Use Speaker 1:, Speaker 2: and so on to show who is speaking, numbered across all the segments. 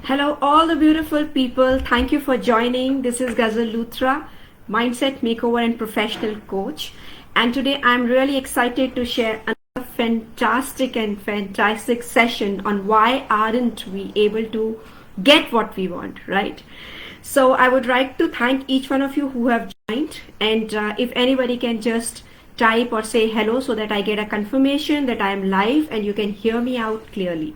Speaker 1: Hello, all the beautiful people. Thank you for joining. This is Ghazal Luthra, Mindset Makeover and Professional Coach. And today I'm really excited to share another fantastic session on why aren't we able to get what we want, right? So I would like to thank each one of you who have joined. And if anybody can just type or say hello so that I get a confirmation that I am live and you can hear me out clearly.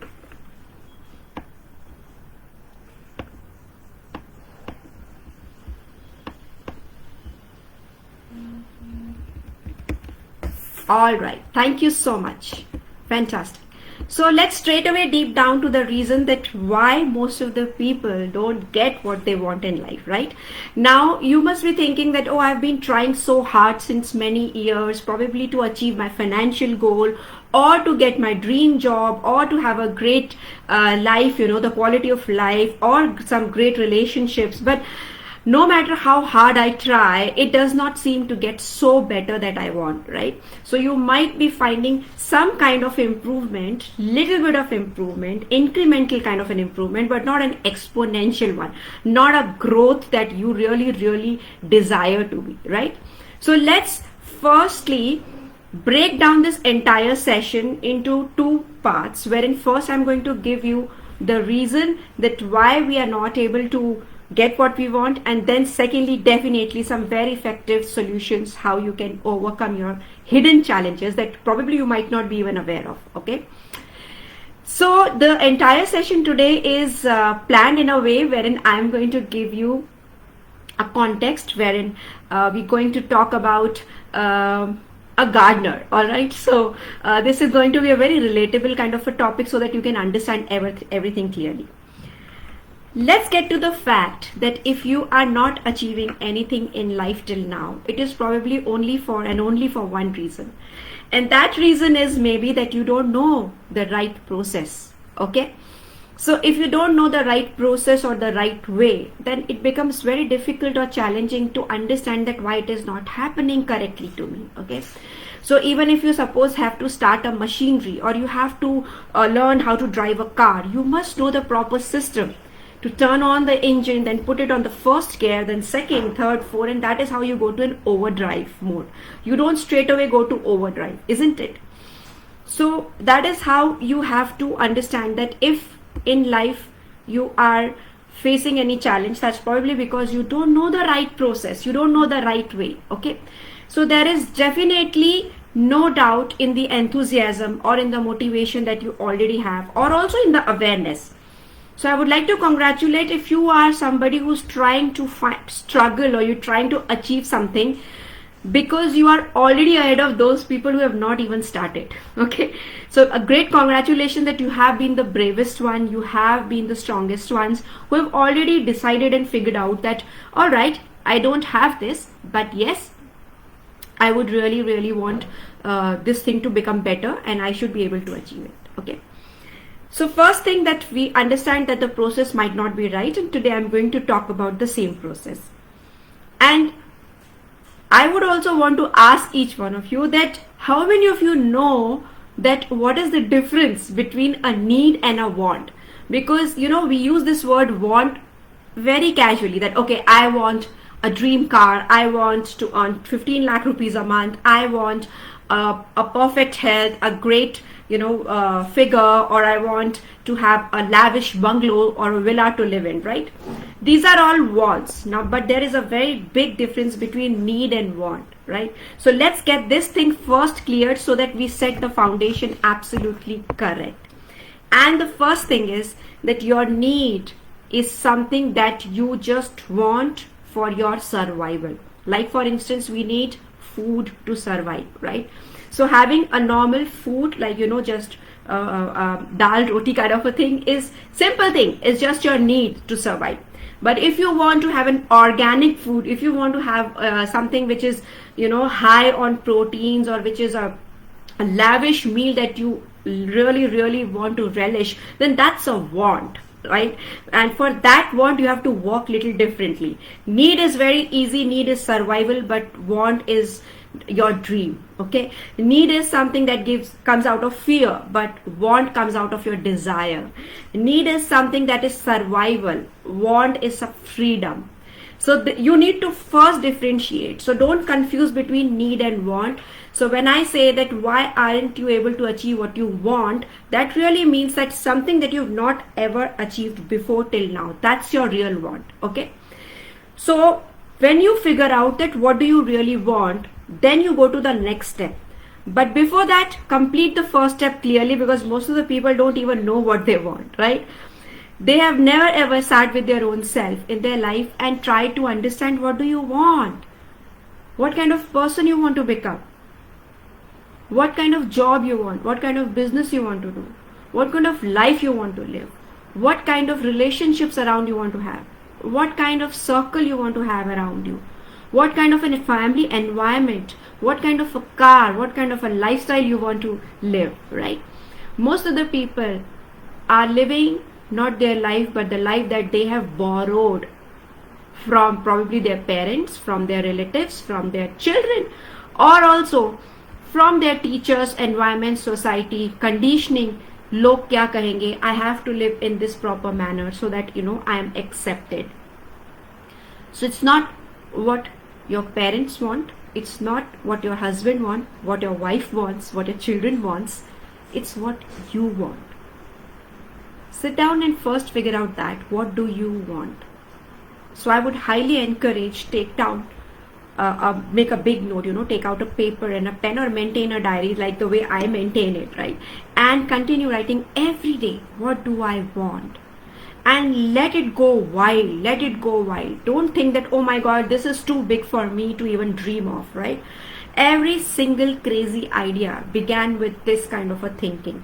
Speaker 1: All right. Thank you so much. Fantastic. So let's straight away deep down to the reason that why most of the people don't get what they want in life, right? Now you must be thinking that, oh, I've been trying so hard since many years, probably to achieve my financial goal or to get my dream job or to have a great life, the quality of life or some great relationships. But no matter how hard I try, it does not seem to get so better that I want, right? So you might be finding some kind of improvement, little bit of improvement, incremental kind of an improvement, but not an exponential one, not a growth that you really desire to be, right? So let's firstly break down this entire session into two parts, wherein first I'm going to give you the reason that why we are not able to get what we want, and then secondly definitely some very effective solutions how you can overcome your hidden challenges that probably you might not be even aware of. Okay, so the entire session today is planned in a way wherein I'm going to give you a context wherein we're going to talk about a gardener. All right, so this is going to be a very relatable kind of a topic so that you can understand everything clearly. Let's get to the fact that if you are not achieving anything in life till now, it is probably only for one reason. And that reason is maybe that you don't know the right process. Okay. So if you don't know the right process or the right way, then it becomes very difficult or challenging to understand that why it is not happening correctly to me. Okay. So even if you suppose have to start a machinery or you have to learn how to drive a car, you must know the proper system to turn on the engine, then put it on the first gear, then second, third, fourth, and that is how you go to an overdrive mode. You don't straight away go to overdrive, isn't it? So that is how you have to understand that if in life you are facing any challenge, that's probably because you don't know the right process, you don't know the right way. Okay, so there is definitely no doubt in the enthusiasm or in the motivation that you already have, or also in the awareness. So I would like to congratulate if you are somebody who's trying to struggle or you're trying to achieve something, because you are already ahead of those people who have not even started. Okay, so a great congratulations that you have been the bravest one, you have been the strongest ones who have already decided and figured out that, all right, I don't have this, but yes, I would really want this thing to become better and I should be able to achieve it. Okay. So first thing that we understand that the process might not be right, and today I'm going to talk about the same process. And I would also want to ask each one of you that how many of you know that what is the difference between a need and a want? Because we use this word want very casually, that okay, I want a dream car, I want to earn 15 lakh rupees a month, I want a perfect health, a great figure, or I want to have a lavish bungalow or a villa to live in, right? These are all wants now, but there is a very big difference between need and want, right? So let's get this thing first cleared so that we set the foundation absolutely correct. And the first thing is that your need is something that you just want for your survival. Like for instance, we need food to survive, right? So having a normal food like just dal roti kind of a thing is simple thing, it's just your need to survive. But if you want to have an organic food, if you want to have something which is high on proteins, or which is a lavish meal that you really want to relish, then that's a want, right? And for that want you have to work little differently. Need is very easy, need is survival, but want is your dream. Okay, need is something that comes out of fear, but want comes out of your desire. Need is something that is survival, want is a freedom. So you need to first differentiate. So don't confuse between need and want. So when I say that why aren't you able to achieve what you want, that really means that something that you've not ever achieved before till now. That's your real want. Okay. So when you figure out that what do you really want, then you go to the next step. But before that, complete the first step clearly, because most of the people don't even know what they want, right? They have never ever sat with their own self in their life and tried to understand what do you want? What kind of person you want to become? What kind of job you want? What kind of business you want to do? What kind of life you want to live? What kind of relationships around you want to have? What kind of circle you want to have around you? What kind of a family environment? What kind of a car? What kind of a lifestyle you want to live, right? Most of the people are living not their life, but the life that they have borrowed from probably their parents, from their relatives, from their children, or also from their teachers, environment, society, conditioning. Log kya kahenge? I have to live in this proper manner so that I am accepted. So it's not what your parents want, it's not what your husband wants, what your wife wants, what your children wants. It's what you want. Sit down and first figure out that what do you want. So I would highly encourage, take down, make a big note, take out a paper and a pen, or maintain a diary like the way I maintain it, right? And continue writing every day, what do I want? And let it go wild, let it go wild. Don't think that, oh my God, this is too big for me to even dream of, right? Every single crazy idea began with this kind of a thinking,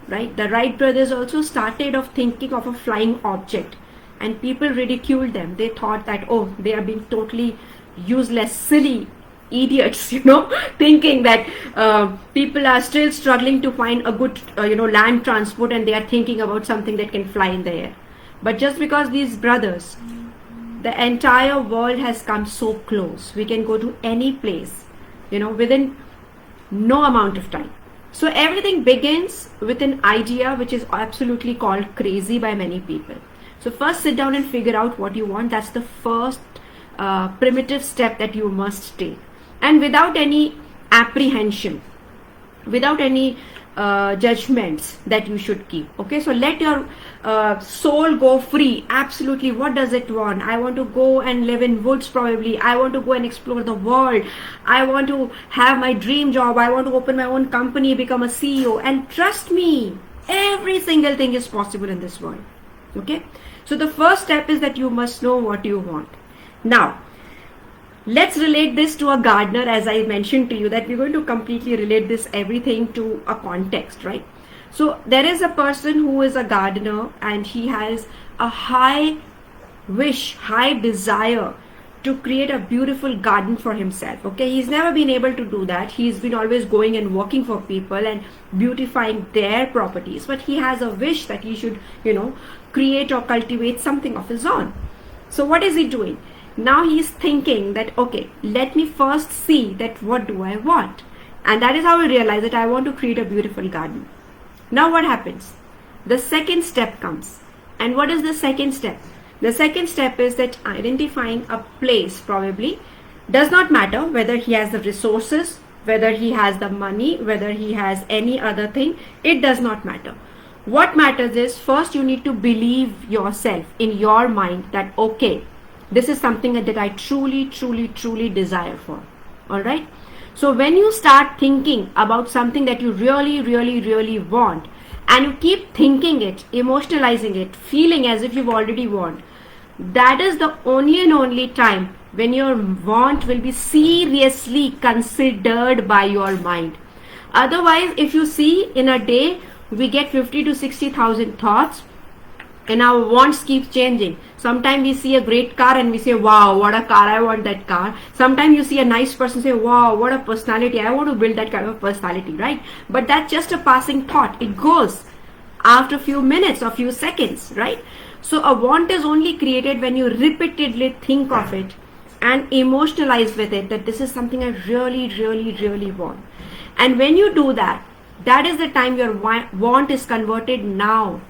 Speaker 1: right? The Wright brothers also started off thinking of a flying object, and people ridiculed them. They thought that, oh, they are being totally useless, silly idiots, thinking that people are still struggling to find a good, land transport, and they are thinking about something that can fly in the air. But just because these brothers, the entire world has come so close. We can go to any place, within no amount of time. So everything begins with an idea which is absolutely called crazy by many people. So first sit down and figure out what you want. That's the first primitive step that you must take. And without any apprehension, without any judgments that you should keep. Okay, so let your soul go free. Absolutely, what does it want? I want to go and live in woods probably. I want to go and explore the world. I want to have my dream job. I want to open my own company, become a CEO. And trust me, every single thing is possible in this world. Okay, so the first step is that you must know what you want. Now, let's relate this to a gardener, as I mentioned to you that we're going to completely relate this everything to a context, right? So there is a person who is a gardener and he has a high wish, high desire to create a beautiful garden for himself. Okay, he's never been able to do that. He's been always going and working for people and beautifying their properties, but he has a wish that he should, create or cultivate something of his own. So what is he doing? Now he's thinking that, okay, let me first see that what do I want? And that is how I realize that I want to create a beautiful garden. Now what happens? The second step comes. And what is the second step? The second step is that identifying a place, probably. Does not matter whether he has the resources, whether he has the money, whether he has any other thing. It does not matter. What matters is first you need to believe yourself in your mind that, okay, this is something that I truly, truly, truly desire for. All right. So when you start thinking about something that you really, really, really want, and you keep thinking it, emotionalizing it, feeling as if you've already won, that is the only and only time when your want will be seriously considered by your mind. Otherwise, if you see in a day, we get 50 to 60,000 thoughts and our wants keep changing. Sometimes we see a great car and we say, wow, what a car, I want that car. Sometimes you see a nice person, say, wow, what a personality, I want to build that kind of personality, right? But that's just a passing thought. It goes after a few minutes or few seconds, right? So a want is only created when you repeatedly think of it and emotionalize with it that this is something I really, really, really want. And when you do that, that is the time your want is converted now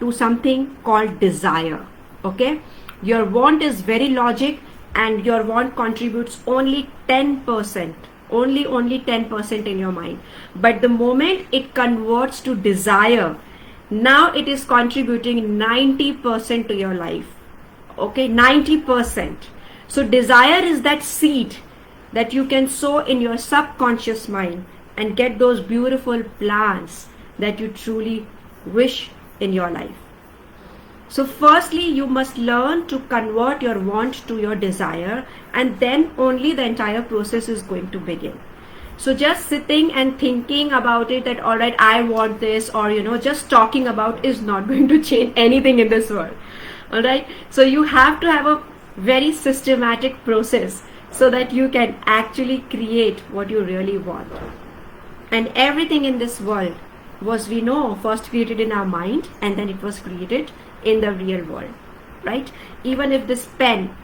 Speaker 1: to something called desire. Okay, your want is very logic, and your want contributes only 10%, only 10% in your mind. But the moment it converts to desire, now it is contributing 90% to your life. Okay, 90%. So desire is that seed that you can sow in your subconscious mind and get those beautiful plants that you truly wish in your life. So firstly, you must learn to convert your want to your desire, and then only the entire process is going to begin. So just sitting and thinking about it, that all right, I want this, or just talking about is not going to change anything in this world. All right, so you have to have a very systematic process so that you can actually create what you really want. And everything in this world was, we know, first created in our mind, and then it was created in the real world, right? Even if this pen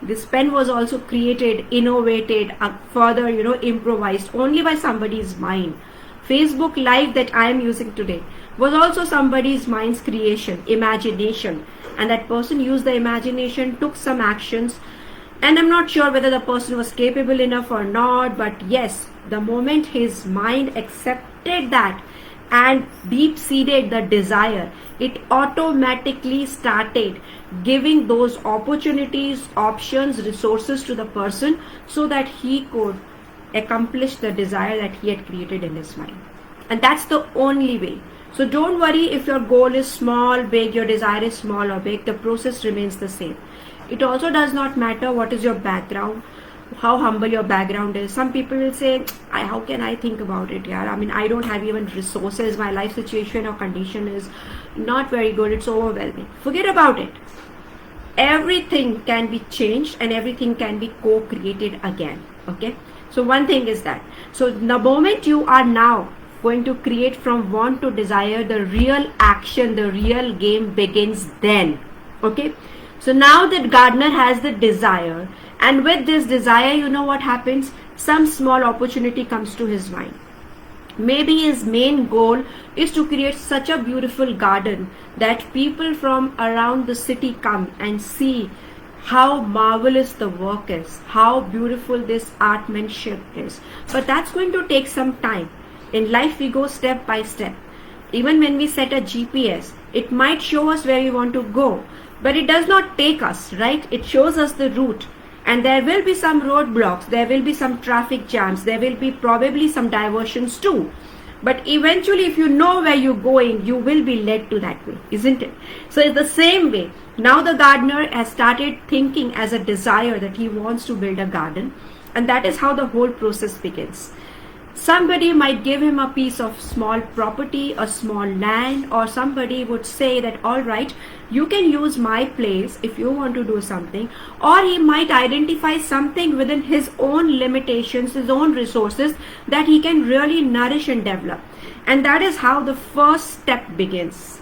Speaker 1: was also created, innovated, further improvised only by somebody's mind. Facebook Live that I am using today was also somebody's mind's creation, imagination, and that person used the imagination, took some actions, and I'm not sure whether the person was capable enough or not, but yes, the moment his mind accepted that and deep-seated the desire, it automatically started giving those opportunities, options, resources to the person so that he could accomplish the desire that he had created in his mind. And that's the only way. So don't worry if your goal is small, big, your desire is small or big, the process remains the same. It also does not matter what is your background, how humble your background is. Some people will say, how can I think about it? Yeah, I mean, I don't have even resources. My life situation or condition is not very good. It's overwhelming. Forget about it. Everything can be changed and everything can be co-created again. Okay. So one thing is that. So the moment you are now going to create from want to desire, the real action, the real game begins then. Okay. So now that gardener has the desire, and with this desire, you know what happens? Some small opportunity comes to his mind. Maybe his main goal is to create such a beautiful garden that people from around the city come and see how marvelous the work is, how beautiful this artmanship is. But that's going to take some time. In life, we go step by step. Even when we set a GPS, it might show us where we want to go, but it does not take us, right? It shows us the route. And there will be some roadblocks, there will be some traffic jams, there will be probably some diversions too. But eventually, if you know where you're going, you will be led to that way, isn't it? So it's the same way. Now the gardener has started thinking as a desire that he wants to build a garden. And that is how the whole process begins. Somebody might give him a piece of small property, a small land, or somebody would say that, all right, you can use my place if you want to do something. Or he might identify something within his own limitations, his own resources that he can really nourish and develop. And that is how the first step begins.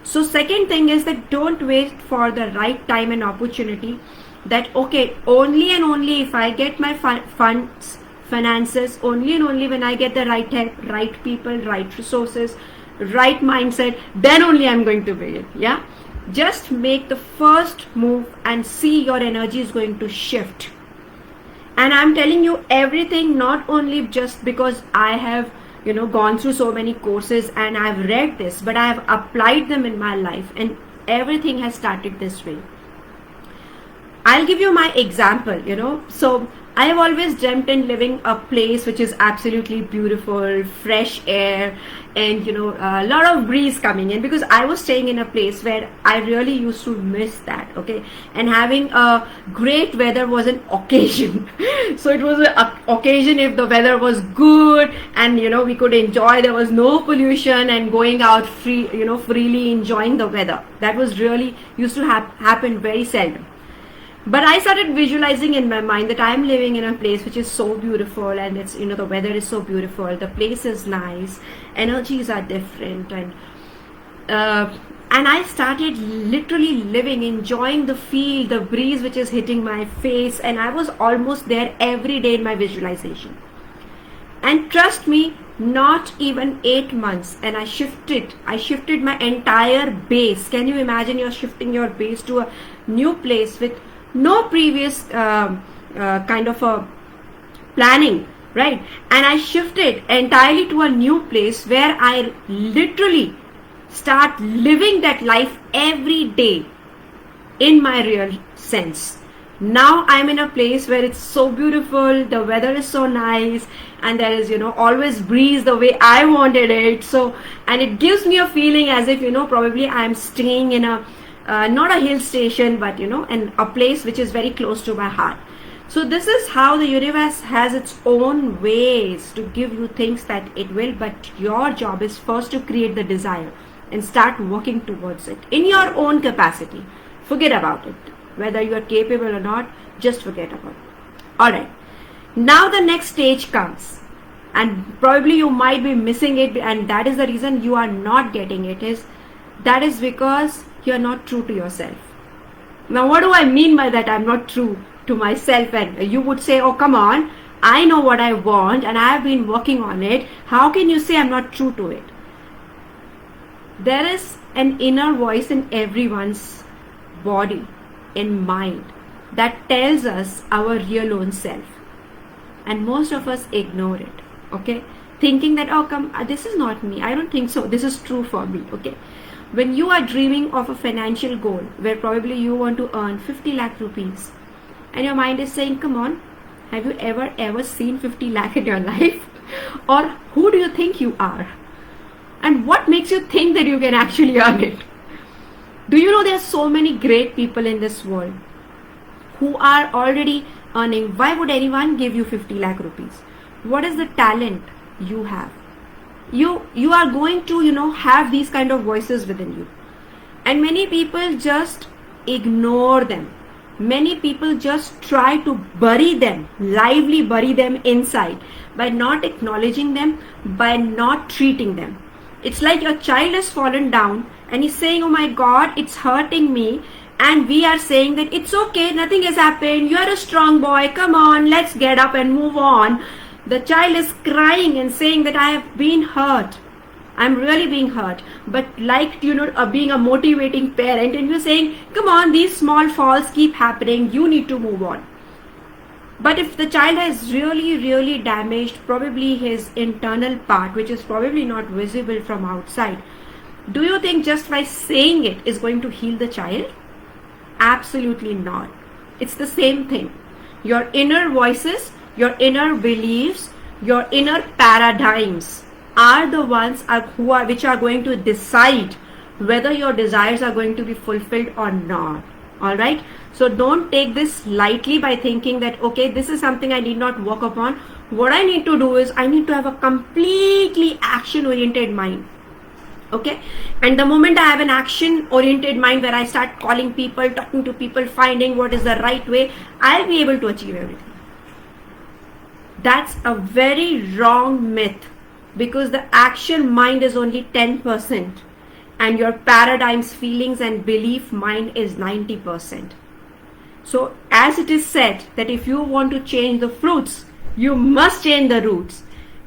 Speaker 1: So second thing is that don't wait for the right time and opportunity. That, okay, only and only if I get my funds, finances, only and only when I get the right help, right people, right resources, right mindset, then only I'm going to begin. Yeah, just make the first move and see your energy is going to shift. And I'm telling you everything, not only just because I have gone through so many courses and I've read this, but I have applied them in my life, and everything has started this way. I'll give you my example. So I have always dreamt in living a place which is absolutely beautiful, fresh air, and a lot of breeze coming in, because I was staying in a place where I really used to miss that. Okay, and having a great weather was an occasion. So it was an occasion if the weather was good and we could enjoy. There was no pollution and going out free, freely enjoying the weather. That was really used to happen very seldom. But I started visualizing in my mind that I'm living in a place which is so beautiful, and it's the weather is so beautiful, the place is nice, energies are different, and And I started literally living, enjoying the feel, the breeze which is hitting my face, and I was almost there every day in my visualization. And trust me, not even 8 months, and I shifted my entire base. Can you imagine you're shifting your base to a new place with no previous kind of a planning, right? And I shifted entirely to a new place where I literally start living that life every day in my real sense. Now I'm in a place where it's so beautiful, the weather is so nice, and there is, always breeze the way I wanted it. So, and it gives me a feeling as if, probably I'm staying in a, not a hill station, but, in a place which is very close to my heart. So this is how the universe has its own ways to give you things that it will, but your job is first to create the desire and start working towards it in your own capacity. Forget about it. Whether you are capable or not, just forget about it. Alright. Now the next stage comes, and probably you might be missing it, and that is the reason you are not getting it, that is because you are not true to yourself. Now what do I mean by that? I'm not true to myself. And you would say, oh come on, I know what I want and I have been working on it. How can you say I'm not true to it? There is an inner voice in everyone's body, in mind, that tells us our real own self, and most of us ignore it, okay, thinking that, oh come, this is not me, I don't think so, this is true for me. Okay, when you are dreaming of a financial goal where probably you want to earn 50 lakh rupees, and your mind is saying, come on, have you ever seen 50 lakh in your life? Or who do you think you are? And what makes you think that you can actually earn it? Do you know there are so many great people in this world who are already earning? Why would anyone give you 50 lakh rupees? What is the talent you have? You are going to, have these kind of voices within you. And many people just ignore them. Many people just try to bury them, lively bury them inside by not acknowledging them, by not treating them. It's like your child has fallen down and he's saying, oh my God, it's hurting me. And we are saying that it's okay, nothing has happened, you are a strong boy, come on, let's get up and move on. The child is crying and saying that I have been hurt. I'm really being hurt. But like, being a motivating parent, and you're saying, come on, these small falls keep happening, you need to move on. But if the child has really, really damaged probably his internal part, which is probably not visible from outside, do you think just by saying it is going to heal the child? Absolutely not. It's the same thing. Your inner voices, your inner beliefs, your inner paradigms are the ones which are going to decide whether your desires are going to be fulfilled or not. Alright? So don't take this lightly by thinking that, okay, this is something I need not work upon. What I need to do is I need to have a completely action-oriented mind. Okay, and the moment I have an action-oriented mind where I start calling people, talking to people, finding what is the right way, I'll be able to achieve everything. That's a very wrong myth, because the action mind is only 10% and your paradigms, feelings and belief mind is 90%. So as it is said that if you want to change the fruits, you must change the roots.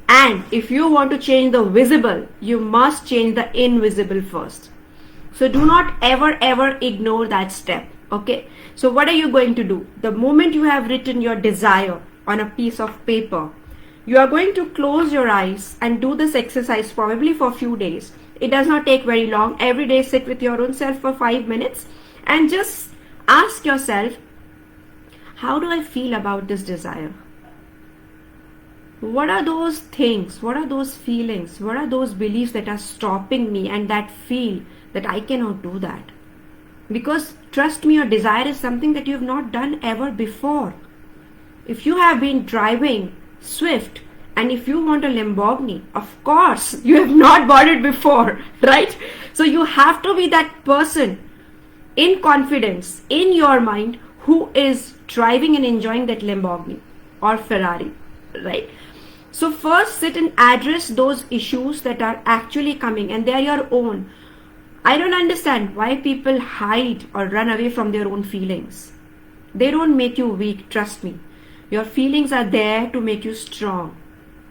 Speaker 1: And if you want to change the visible, you must change the invisible first. So do not ever ignore that step. Okay. So what are you going to do? The moment you have written your desire on a piece of paper, you are going to close your eyes and do this exercise probably for a few days. It does not take very long. Every day sit with your own self for 5 minutes and just ask yourself, how do I feel about this desire? What are those things? What are those feelings? What are those beliefs that are stopping me and that feel that I cannot do that? Because trust me, your desire is something that you have not done ever before. If you have been driving Swift and if you want a Lamborghini, of course you have not bought it before, right? So you have to be that person in confidence in your mind who is driving and enjoying that Lamborghini or Ferrari, right? So first sit and address those issues that are actually coming, and they are your own. I don't understand why people hide or run away from their own feelings. They don't make you weak, trust me. Your feelings are there to make you strong.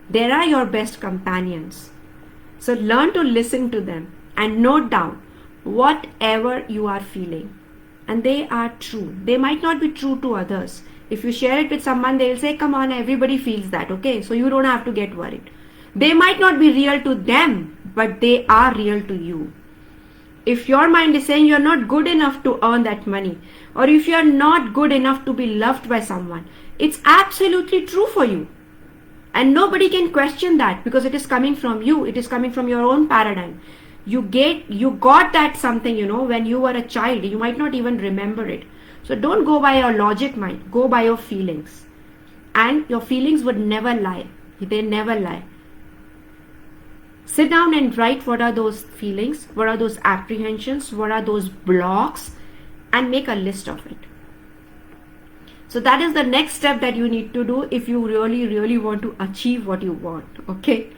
Speaker 1: They are your best companions. So learn to listen to them and note down whatever you are feeling. And they are true. They might not be true to others. If you share it with someone, they'll say, come on, everybody feels that, okay? So you don't have to get worried. They might not be real to them, but they are real to you. If your mind is saying you're not good enough to earn that money, or if you're not good enough to be loved by someone, it's absolutely true for you. And nobody can question that because it is coming from you. It is coming from your own paradigm. You got that something, when you were a child. You might not even remember it. So don't go by your logic mind. Go by your feelings. And your feelings would never lie. They never lie. Sit down and write what are those feelings, what are those apprehensions, what are those blocks, and make a list of it. So that is the next step that you need to do if you really, really want to achieve what you want. Okay.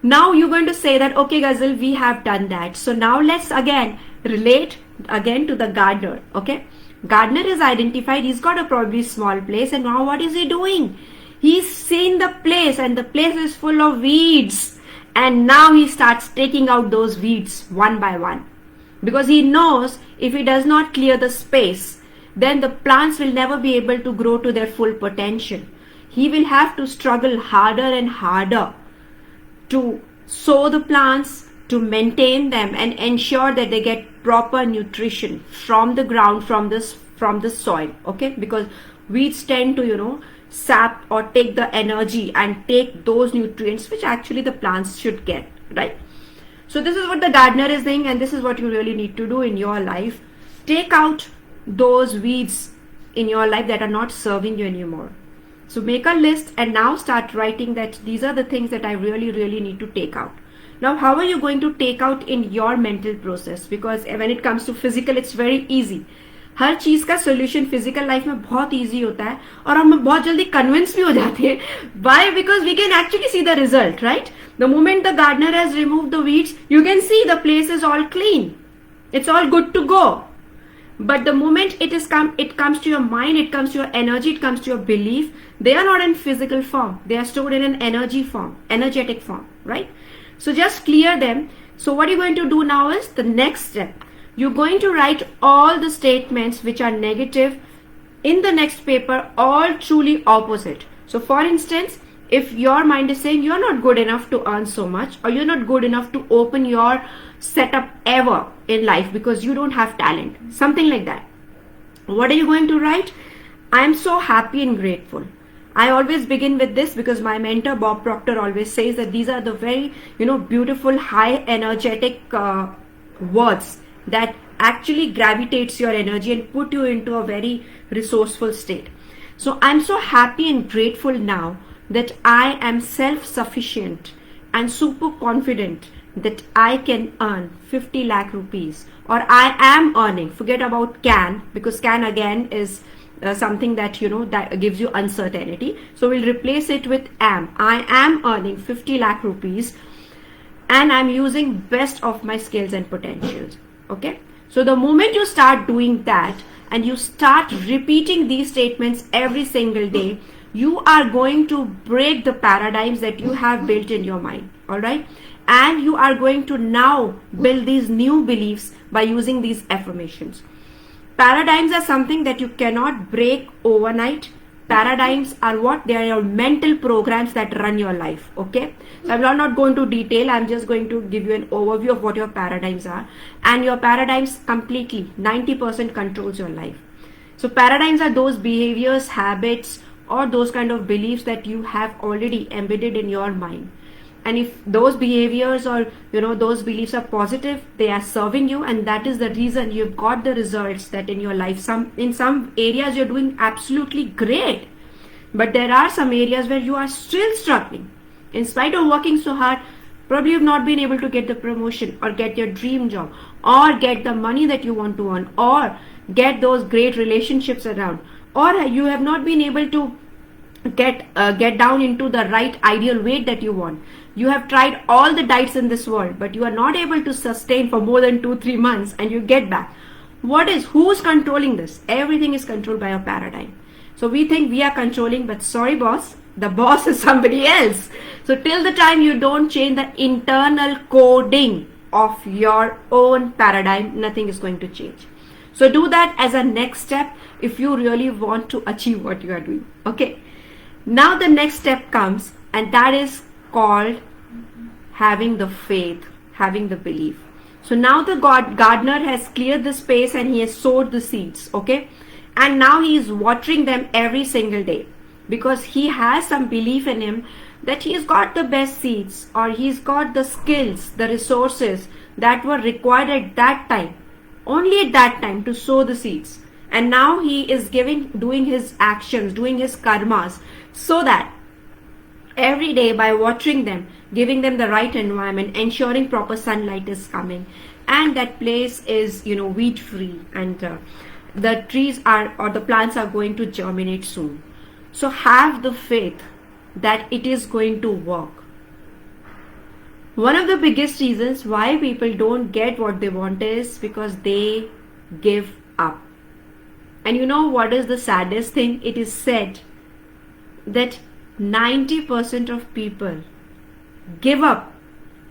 Speaker 1: Now you're going to say that, okay, Ghazal, we have done that. So now let's again relate again to the gardener. Okay. Gardener is identified. He's got a probably small place. And now what is he doing? He's seen the place and the place is full of weeds. And now he starts taking out those weeds one by one. Because he knows if he does not clear the space, then the plants will never be able to grow to their full potential. He will have to struggle harder and harder to sow the plants, to maintain them and ensure that they get proper nutrition from the ground, from the soil. Okay, because weeds tend to, sap or take the energy and take those nutrients which actually the plants should get, right? So this is what the gardener is saying, and this is what you really need to do in your life. Take out those weeds in your life that are not serving you anymore. So make a list and now start writing that these are the things that I really, really need to take out. Now, how are you going to take out in your mental process? Because when it comes to physical, it's very easy. हर चीज का solution physical life में बहुत easy होता है और हम बहुत जल्दी कन्विंस भी हो जाते हैं. Why? Because we can actually see the result, right? The moment the gardener has removed the weeds, you can see the place is all clean. It's all good to go. But the moment it comes to your mind, it comes to your energy, it comes to your belief, they are not in physical form. They are stored in an energetic form, right? So just clear them. So what you're going to do now is the next step. You're going to write all the statements which are negative in the next paper, all truly opposite. So for instance, if your mind is saying you're not good enough to earn so much, or you're not good enough to open your setup ever in life because you don't have talent, something like that, what are you going to write? I am so happy and grateful. I always begin with this because my mentor Bob Proctor always says that these are the very beautiful high energetic words that actually gravitates your energy and put you into a very resourceful state. So I'm so happy and grateful now that I am self-sufficient and super confident that I can earn 50 lakh rupees, or I am earning. Forget about can, because can again is something that that gives you uncertainty. So we'll replace it with am. I am earning 50 lakh rupees and I'm using best of my skills and potentials. Okay, so the moment you start doing that and you start repeating these statements every single day, you are going to break the paradigms that you have built in your mind. All right, and you are going to now build these new beliefs by using these affirmations. Paradigms are something that you cannot break overnight. Paradigms are what? They are your mental programs that run your life. Okay, so I'm not going to detail. I'm just going to give you an overview of what your paradigms are, and your paradigms completely 90% controls your life. So paradigms are those behaviors, habits, or those kind of beliefs that you have already embedded in your mind. And if those behaviors or those beliefs are positive, they are serving you, and that is the reason you've got the results that in your life. In some areas you're doing absolutely great, but there are some areas where you are still struggling. In spite of working so hard, probably you've not been able to get the promotion or get your dream job or get the money that you want to earn or get those great relationships around, or you have not been able to get down into the right ideal weight that you want. You have tried all the diets in this world, but you are not able to sustain for more than 2-3 months, and you get back. Who's controlling this? Everything is controlled by a paradigm. So we think we are controlling, but sorry boss, the boss is somebody else. So till the time you don't change the internal coding of your own paradigm, nothing is going to change. So do that as a next step if you really want to achieve what you are doing. Okay. Now the next step comes, and that is called having the faith, having the belief. So now the gardener has cleared the space and he has sowed the seeds. Okay. And now he is watering them every single day because he has some belief in him that he's got the best seeds, or he's got the skills, the resources that were required at that time, only at that time, to sow the seeds. And now he is doing his actions, doing his karmas, so that every day by watering them, giving them the right environment, ensuring proper sunlight is coming, and that place is, weed free, and the trees or the plants are going to germinate soon. So have the faith that it is going to work. One of the biggest reasons why people don't get what they want is because they give up. And you know what is the saddest thing? It is said that 90% of people give up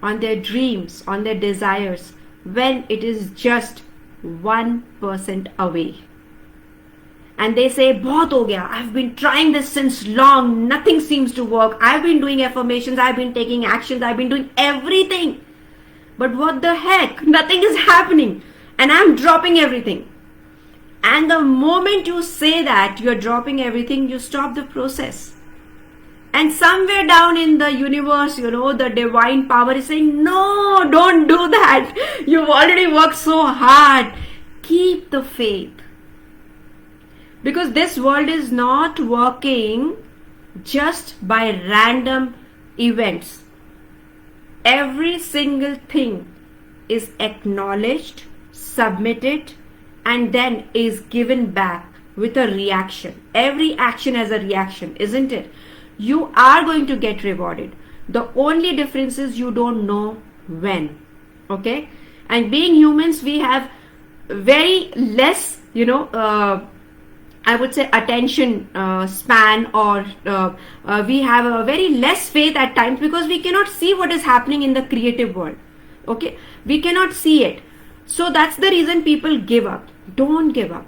Speaker 1: on their dreams, on their desires, when it is just 1% away. And they say, "Bahut ho gaya. I've been trying this since long. Nothing seems to work. I've been doing affirmations. I've been taking actions. I've been doing everything. But what the heck? Nothing is happening. And I'm dropping everything." And the moment you say that you're dropping everything, you stop the process. And somewhere down in the universe, the divine power is saying, "No, don't do that. You've already worked so hard. Keep the faith." Because this world is not working just by random events. Every single thing is acknowledged, submitted, and then is given back with a reaction. Every action has a reaction, isn't it? You are going to get rewarded. The only difference is you don't know when. Okay? And being humans, we have very less, I would say attention span, or we have a very less faith at times because we cannot see what is happening in the creative world. Okay, we cannot see it. So that's the reason people give up. Don't give up.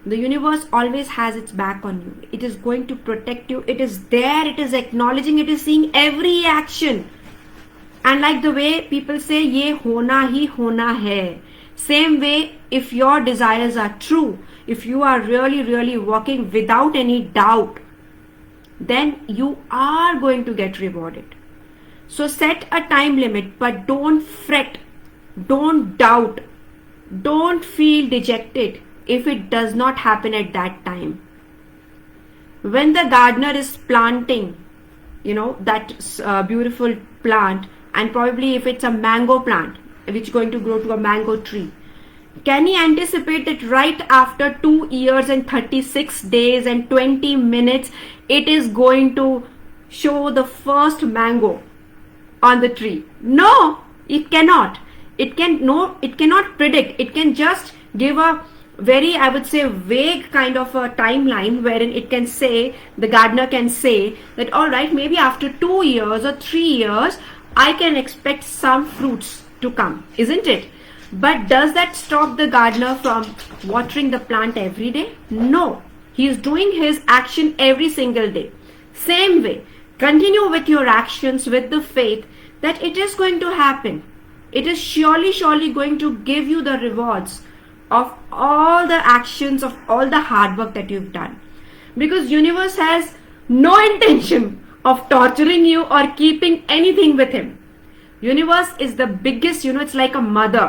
Speaker 1: The universe always has its back on you. It is going to protect you. It is there. It is acknowledging. It is seeing every action. And like the way people say, "Ye hona hi hona hai." Same way, if your desires are true, if you are really, really working without any doubt, then you are going to get rewarded. So set a time limit, but don't fret, don't doubt, don't feel dejected if it does not happen at that time. When the gardener is planting, that beautiful plant, and probably if it's a mango plant, which is going to grow to a mango tree, can he anticipate that right after 2 years and 36 days and 20 minutes, it is going to show the first mango on the tree? No, it cannot. It cannot predict. It can just give a very, I would say, vague kind of a timeline wherein it can say, the gardener can say that, all right, maybe after 2 years or 3 years, I can expect some fruits to come, isn't it? But does that stop the gardener from watering the plant every day? No. He is doing his action every single day. Same way, continue with your actions with the faith that it is going to happen. It is surely going to give you the rewards of all the actions, of all the hard work that you've done. Because universe has no intention of torturing you or keeping anything with him. Universe is the biggest, it's like a mother.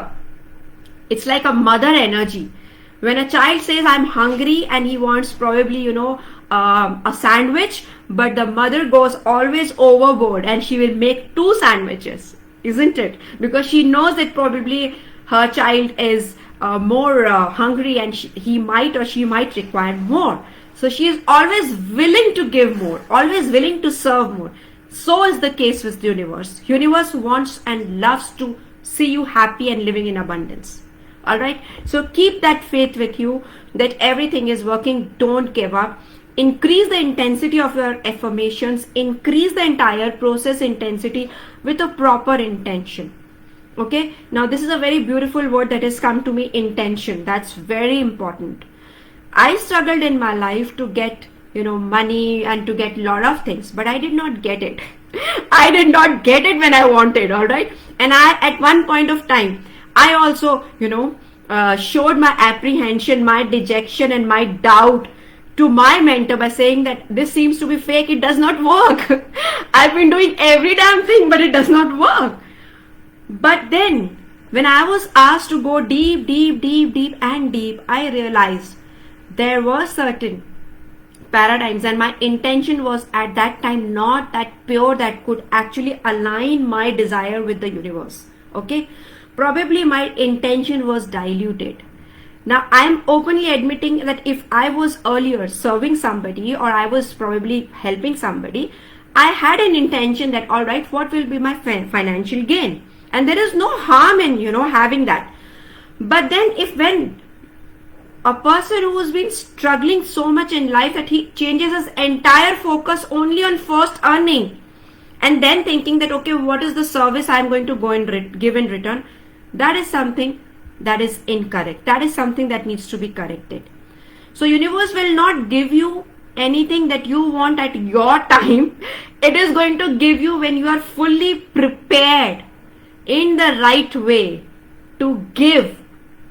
Speaker 1: It's like a mother energy. When a child says, "I'm hungry," and he wants probably, a sandwich, but the mother goes always overboard and she will make 2 sandwiches, isn't it? Because she knows that probably her child is more hungry, and he might or she might require more. So she is always willing to give more, always willing to serve more. So is the case with the universe. Universe wants and loves to see you happy and living in abundance. All right. So keep that faith with you that everything is working. Don't give up. Increase the intensity of your affirmations. Increase the entire process intensity with a proper intention. Okay. Now this is a very beautiful word that has come to me, intention. That's very important. I struggled in my life to get, money and to get a lot of things, but I did not get it. I did not get it when I wanted. All right. And at one point of time, I also, showed my apprehension, my dejection and my doubt to my mentor by saying that this seems to be fake. It does not work. I've been doing every damn thing, but it does not work. But then when I was asked to go deep, deep, deep, deep and deep, I realized there were certain paradigms and my intention was at that time not that pure that could actually align my desire with the universe. Okay. Probably my intention was diluted. Now I'm openly admitting that if I was earlier serving somebody or I was probably helping somebody, I had an intention that, all right, what will be my financial gain? And there is no harm in, having that. But then when a person who has been struggling so much in life that he changes his entire focus only on first earning and then thinking that, okay, what is the service I'm going to go and give in return? That is something that is incorrect. That is something that needs to be corrected. So universe will not give you anything that you want at your time. It is going to give you when you are fully prepared in the right way to give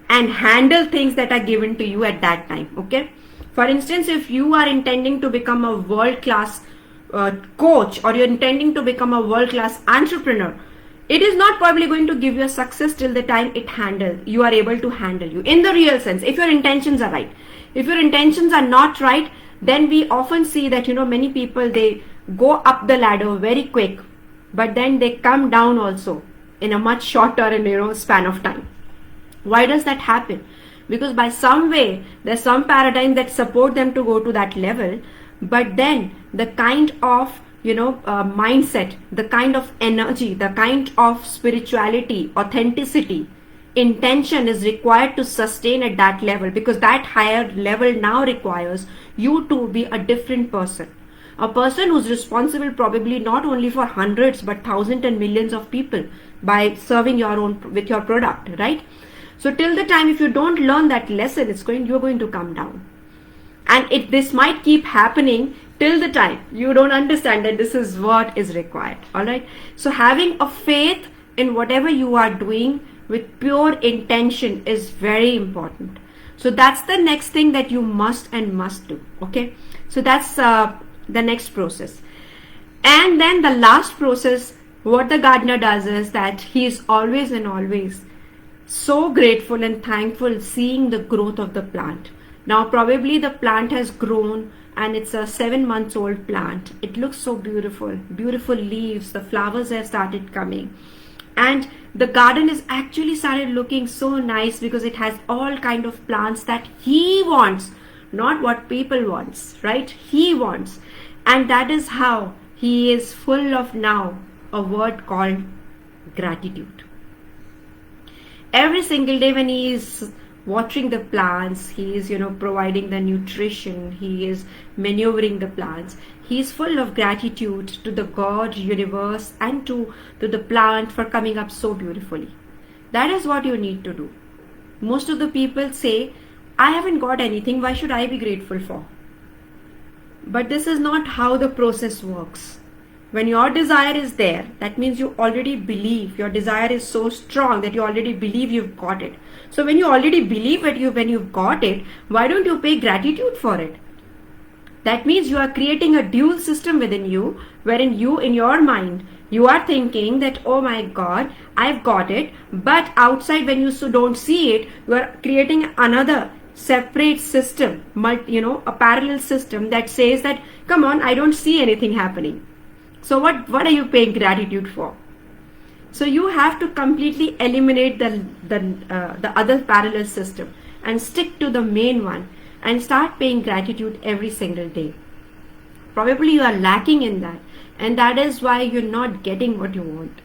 Speaker 1: and handle things that are given to you at that time. Okay. For instance, if you are intending to become a world-class coach or you're intending to become a world-class entrepreneur, it is not probably going to give you a success till the time you are able to handle you in the real sense. If your intentions are right. If your intentions are not right, then we often see that, many people, they go up the ladder very quick, but then they come down also in a much shorter span of time. Why does that happen? Because by some way, there's some paradigm that support them to go to that level, but then the kind of mindset, the kind of energy, the kind of spirituality, authenticity, intention is required to sustain at that level, because that higher level now requires you to be a different person. A person who's responsible probably not only for hundreds but thousands and millions of people by serving with your product, right? So till the time if you don't learn that lesson, you're going to come down. And this might keep happening till the time you don't understand that this is what is required. All right. So having a faith in whatever you are doing with pure intention is very important. So that's the next thing that you must do. Okay. So that's the next process. And then the last process, what the gardener does is that he is always and always so grateful and thankful seeing the growth of the plant. Now probably the plant has grown and it's a 7 months old plant. It looks so beautiful, beautiful leaves, the flowers have started coming. And the garden is actually started looking so nice because it has all kind of plants that he wants, not what people wants, right? He wants. And that is how he is full of now a word called gratitude. Every single day when he is watering the plants, he is, providing the nutrition, he is maneuvering the plants. He is full of gratitude to the God, universe, and to the plant for coming up so beautifully. That is what you need to do. Most of the people say, I haven't got anything, why should I be grateful for? But this is not how the process works. When your desire is there, that means you already believe. Your desire is so strong that you already believe you've got it. So when you already believe it, when you've got it, why don't you pay gratitude for it? That means you are creating a dual system within you, wherein you, in your mind, you are thinking that, oh my God, I've got it. But outside, when you don't see it, you are creating another separate system, a parallel system that says that, come on, I don't see anything happening. So what are you paying gratitude for? So you have to completely eliminate the other parallel system and stick to the main one and start paying gratitude every single day. Probably you are lacking in that, and that is why you're not getting what you want.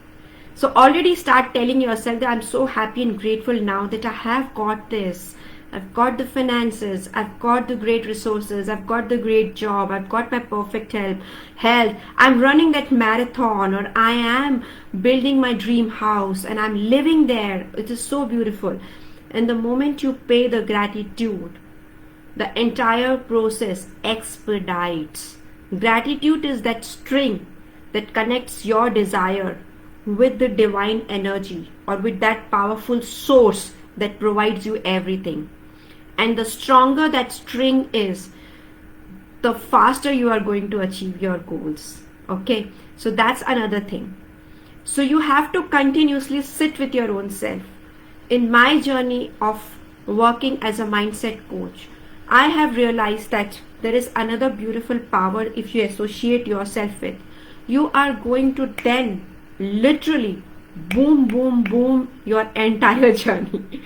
Speaker 1: So already start telling yourself that I'm so happy and grateful now that I have got this. I've got the finances, I've got the great resources, I've got the great job, I've got my perfect health, I'm running that marathon, or I am building my dream house and I'm living there. It is so beautiful. And the moment you pay the gratitude, the entire process expedites. Gratitude is that string that connects your desire with the divine energy, or with that powerful source that provides you everything. And the stronger that string is, the faster you are going to achieve your goals. Okay, so that's another thing. So you have to continuously sit with your own self. In my journey of working as a mindset coach, I have realized that there is another beautiful power if you associate yourself with. You are going to then literally boom, boom, boom your entire journey.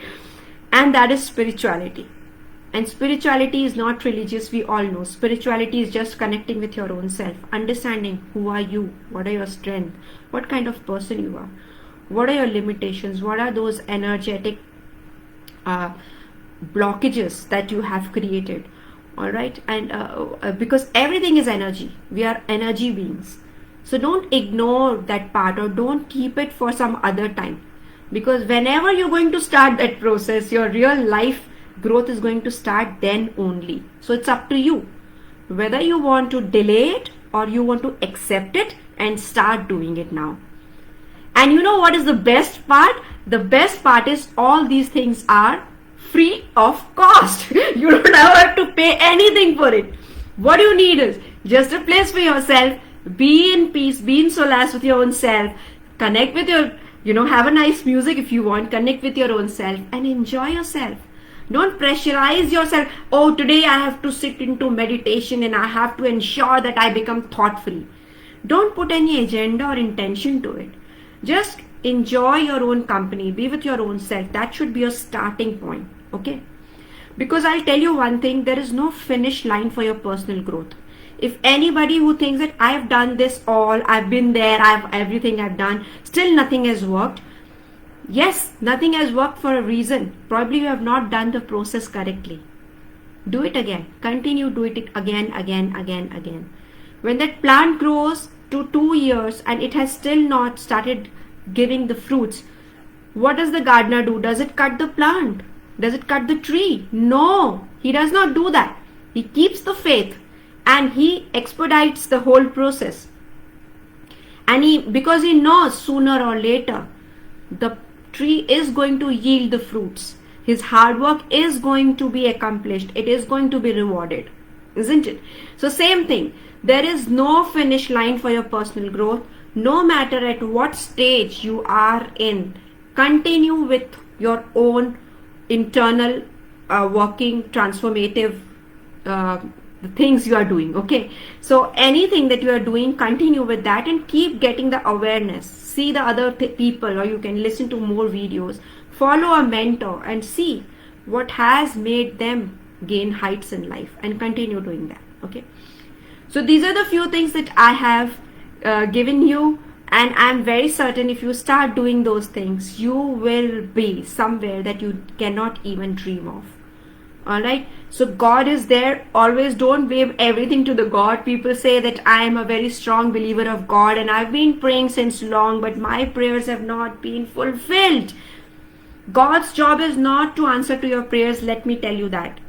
Speaker 1: And that is spirituality. And spirituality is not religious, we all know. Spirituality is just connecting with your own self, understanding who are you, what are your strengths, what kind of person you are, what are your limitations, what are those energetic blockages that you have created. All right, and because everything is energy, we are energy beings. So don't ignore that part, or don't keep it for some other time, because whenever you're going to start that process, your real life growth is going to start then only. So it's up to you whether you want to delay it or you want to accept it and start doing it now. And you know what is the best part? The best part is all these things are free of cost. You don't have to pay anything for it. What you need is just a place for yourself. Be in peace, be in solace with your own self. Connect with your, have a nice music if you want. Connect with your own self and enjoy yourself. Don't pressurize yourself. Oh, today I have to sit into meditation and I have to ensure that I become thought free. Don't put any agenda or intention to it. Just enjoy your own company. Be with your own self. That should be your starting point. Okay? Because I'll tell you one thing, there is no finish line for your personal growth. If anybody who thinks that I've done this all, I've been there, everything I've done, still nothing has worked. Yes, nothing has worked for a reason. Probably you have not done the process correctly. Do it again. Continue do it again. When that plant grows to 2 years and it has still not started giving the fruits, what does the gardener do? Does it cut the plant? Does it cut the tree? No, he does not do that. He keeps the faith and he expedites the whole process. And because he knows sooner or later the tree is going to yield the fruits. His hard work is going to be accomplished. It is going to be rewarded, isn't it? So same thing. There is no finish line for your personal growth. No matter at what stage you are in, continue with your own internal working transformative the things you are doing. Okay, so anything that you are doing, continue with that and keep getting the awareness. See the other people, or you can listen to more videos, follow a mentor and see what has made them gain heights in life and continue doing that. Okay, so these are the few things that I have given you, and I'm very certain if you start doing those things, you will be somewhere that you cannot even dream of. Alright, so God is there. Always don't blame everything to the God. People say that I am a very strong believer of God and I've been praying since long, but my prayers have not been fulfilled. God's job is not to answer to your prayers, let me tell you that.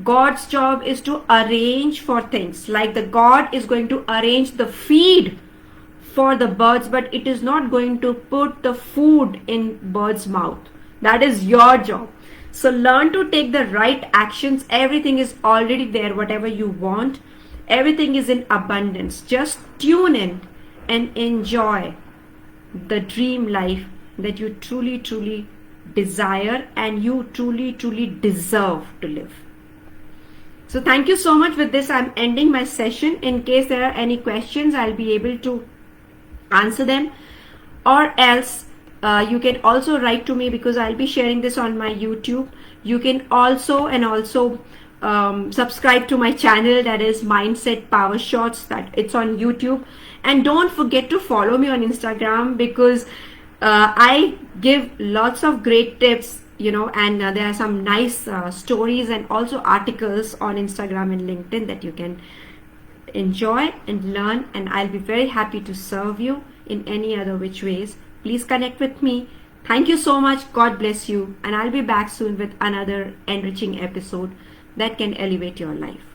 Speaker 1: God's job is to arrange for things. Like the God is going to arrange the feed for the birds, but it is not going to put the food in birds' mouth. That is your job. So learn to take the right actions. Everything is already there, whatever you want. Everything is in abundance. Just tune in and enjoy the dream life that you truly, truly desire and you truly, truly deserve to live. So thank you so much. With this, I'm ending my session. In case there are any questions, I'll be able to answer them, or else you can also write to me because I'll be sharing this on my YouTube. You can also subscribe to my channel, that is Mindset Power Shots, that it's on YouTube. And don't forget to follow me on Instagram, because I give lots of great tips, and there are some nice stories and also articles on Instagram and LinkedIn that you can enjoy and learn, and I'll be very happy to serve you in any other which ways. Please connect with me. Thank you so much. God bless you, and I'll be back soon with another enriching episode that can elevate your life.